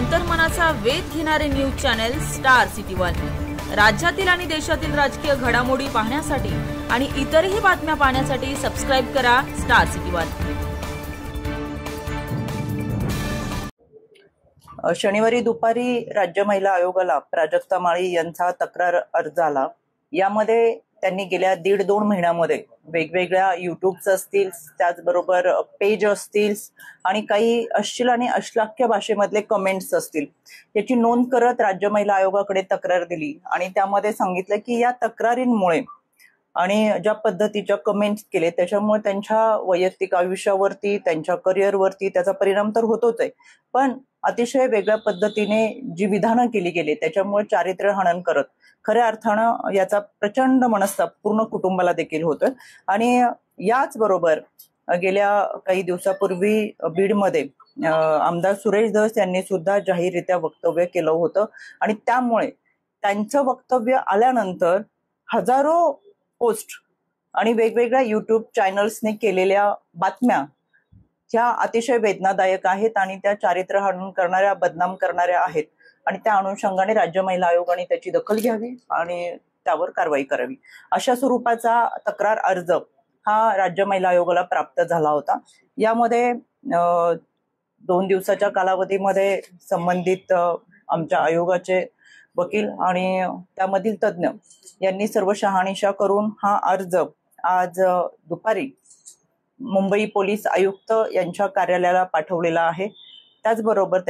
अंतर्मनाचा वेध घेणारे news channel star city one. राज्यातील आणि देशातील राजकीय घडामोडी पाहण्यासाठी आणि इतरही बातम्या पाहण्यासाठी सबस्क्राइब करा स्टार सिटी वन। शनिवारी दुपारी राज्य महिला आयोगाला प्राजक्ता माळी यांचा तक्रार अर्ज आला। यामध्ये त्यांनी गेल्या 1.5-2 महिन्यामध्ये वेगवेगळ्या युट्यूब्स असतील, त्याचबरोबर पेज असतील आणि काही अश्लील आणि अश्लाघ्य भाषेमधले कमेंट्स असतील याची नोंद करत राज्य महिला आयोगाकडे तक्रार दिली आणि त्यामध्ये सांगितलं की या तक्रारींमुळे आणि ज्या पद्धतीच्या कमेंट्स केले त्याच्यामुळे त्यांच्या वैयक्तिक आयुष्यावरती, त्यांच्या करिअरवरती त्याचा परिणाम तर होतोच आहे, पण अतिशय वेगळ्या पद्धतीने जी विधानं केली गेली त्याच्यामुळे चारित्र्य हनन करत खऱ्या अर्थानं याचा प्रचंड मनस्ताप पूर्ण कुटुंबाला देखील होतोय। आणि याच बरोबर गेल्या काही दिवसापूर्वी बीडमध्ये आमदार सुरेश धस यांनी सुद्धा जाहीररित्या वक्तव्य केलं होतं आणि त्यामुळे त्यांचं वक्तव्य आल्यानंतर हजारो पोस्ट आणि वेगवेगळ्या युट्यूब चॅनल्सने केलेल्या बातम्या ह्या अतिशय वेदनादायक आहेत आणि त्या चारित्र्य हनन करणाऱ्या, बदनाम करणाऱ्या आहेत आणि त्या अनुषंगाने राज्य महिला आयोगाने त्याची दखल घ्यावी आणि त्यावर कारवाई करावी अशा स्वरूपाचा तक्रार अर्ज हा राज्य महिला आयोगाला प्राप्त झाला होता। यामध्ये 2 दिवसाच्या कालावधीमध्ये संबंधित आमच्या आयोगाचे वकील आणि त्यामधील तज्ञ यांनी सर्व शहानिशा करून हा अर्ज आज दुपारी मुंबई पोलीस आयुक्त यांच्या कार्यालयाला पाठवलेला आहे। त्याचबरोबर